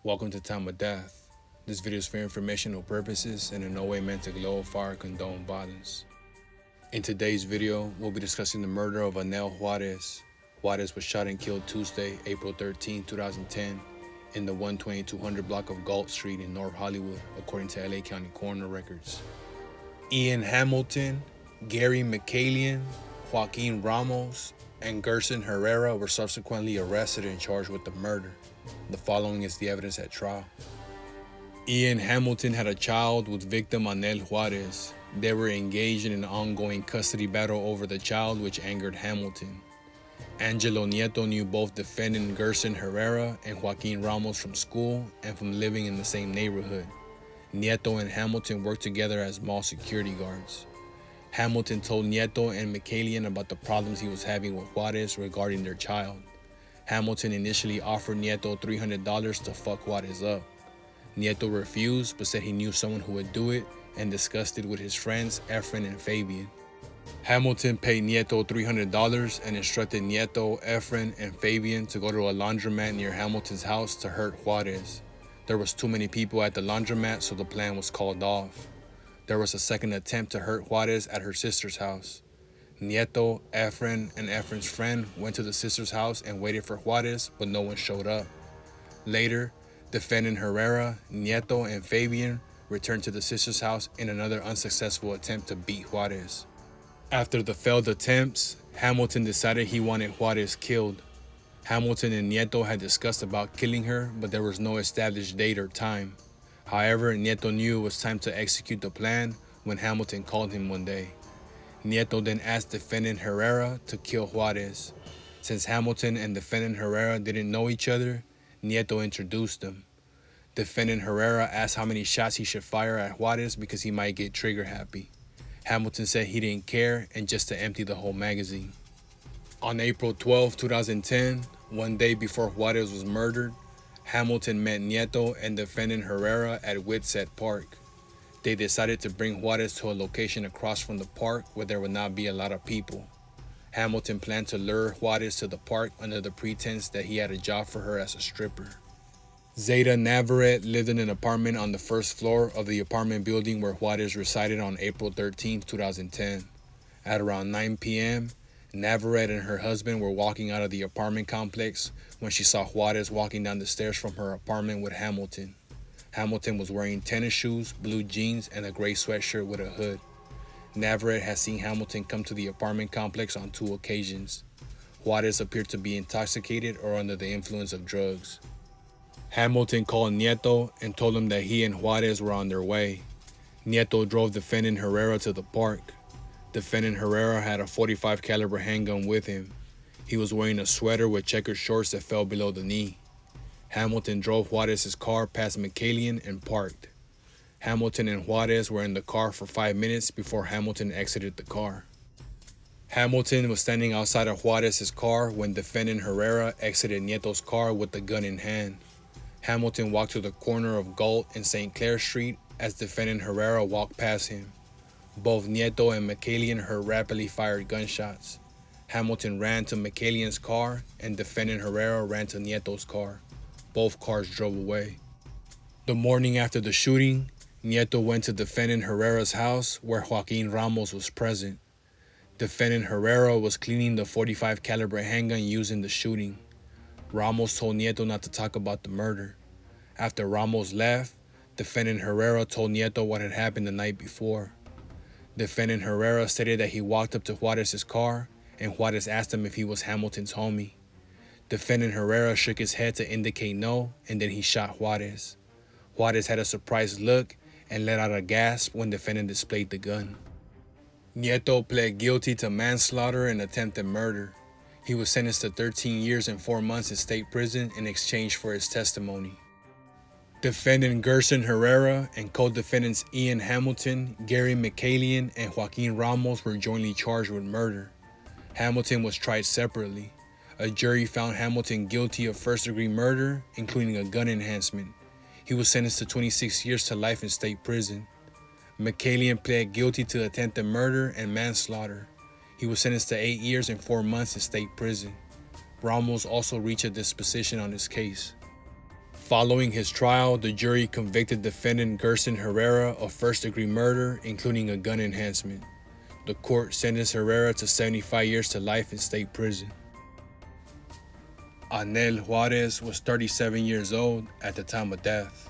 Welcome to Time of Death. This video is for informational purposes and in no way meant to glorify or condone violence. In today's video, we'll be discussing the murder of Anel Juarez. Juarez was shot and killed Tuesday, April 13, 2010, in the 12200 block of Galt Street in North Hollywood, according to LA County coroner records. Ian Hamilton, Gary McCallion, Joaquin Ramos, and Gerson Herrera were subsequently arrested and charged with the murder. The following is the evidence at trial. Ian Hamilton had a child with victim Anel Juarez. They were engaged in an ongoing custody battle over the child, which angered Hamilton. Angelo Nieto knew both defendant Gerson Herrera and Joaquin Ramos from school and from living in the same neighborhood. Nieto and Hamilton worked together as mall security guards. Hamilton told Nieto and McCallion about the problems he was having with Juarez regarding their child. Hamilton initially offered Nieto $300 to fuck Juarez up. Nieto refused, but said he knew someone who would do it and discussed it with his friends Efren and Fabian. Hamilton paid Nieto $300 and instructed Nieto, Efren, and Fabian to go to a laundromat near Hamilton's house to hurt Juarez. There was too many people at the laundromat, so the plan was called off. There was a second attempt to hurt Juarez at her sister's house. Nieto, Efren, and Efren's friend went to the sister's house and waited for Juarez, but no one showed up. Later, defendant Herrera, Nieto, and Fabian returned to the sister's house in another unsuccessful attempt to beat Juarez. After the failed attempts, Hamilton decided he wanted Juarez killed. Hamilton and Nieto had discussed about killing her, but there was no established date or time. However, Nieto knew it was time to execute the plan when Hamilton called him one day. Nieto then asked defendant Herrera to kill Juarez. Since Hamilton and defendant Herrera didn't know each other, Nieto introduced them. Defendant Herrera asked how many shots he should fire at Juarez because he might get trigger happy. Hamilton said he didn't care and just to empty the whole magazine. On April 12, 2010, one day before Juarez was murdered, Hamilton met Nieto and defendant Herrera at Whitsett Park. They decided to bring Juarez to a location across from the park where there would not be a lot of people. Hamilton planned to lure Juarez to the park under the pretense that he had a job for her as a stripper. Zeta Navarrete lived in an apartment on the first floor of the apartment building where Juarez resided on April 13, 2010. At around 9 p.m., Navarrete and her husband were walking out of the apartment complex when she saw Juarez walking down the stairs from her apartment with Hamilton. Hamilton was wearing tennis shoes, blue jeans, and a gray sweatshirt with a hood. Navarrete had seen Hamilton come to the apartment complex on 2 occasions. Juarez appeared to be intoxicated or under the influence of drugs. Hamilton called Nieto and told him that he and Juarez were on their way. Nieto drove defendant Herrera to the park. Defendant Herrera had a .45 caliber handgun with him. He was wearing a sweater with checkered shorts that fell below the knee. Hamilton drove Juarez's car past McCallion and parked. Hamilton and Juarez were in the car for 5 minutes before Hamilton exited the car. Hamilton was standing outside of Juarez's car when defendant Herrera exited Nieto's car with the gun in hand. Hamilton walked to the corner of Galt and St. Clair Street as defendant Herrera walked past him. Both Nieto and McCallion heard rapidly fired gunshots. Hamilton ran to McCallion's car and defendant Herrera ran to Nieto's car. Both cars drove away. The morning after the shooting, Nieto went to defendant Herrera's house where Joaquin Ramos was present. Defendant Herrera was cleaning the .45 caliber handgun used in the shooting. Ramos told Nieto not to talk about the murder. After Ramos left, defendant Herrera told Nieto what had happened the night before. Defendant Herrera stated that he walked up to Juarez's car and Juarez asked him if he was Hamilton's homie. Defendant Herrera shook his head to indicate no, and then he shot Juarez. Juarez had a surprised look and let out a gasp when defendant displayed the gun. Nieto pled guilty to manslaughter and attempted murder. He was sentenced to 13 years and 4 months in state prison in exchange for his testimony. Defendant Gerson Herrera and co-defendants Ian Hamilton, Gary McCallion, and Joaquin Ramos were jointly charged with murder. Hamilton was tried separately. A jury found Hamilton guilty of first-degree murder, including a gun enhancement. He was sentenced to 26 years to life in state prison. McCallion pled guilty to attempted murder and manslaughter. He was sentenced to 8 years and 4 months in state prison. Ramos also reached a disposition on his case. Following his trial, the jury convicted defendant Gerson Herrera of first-degree murder, including a gun enhancement. The court sentenced Herrera to 75 years to life in state prison. Anel Juarez was 37 years old at the time of death.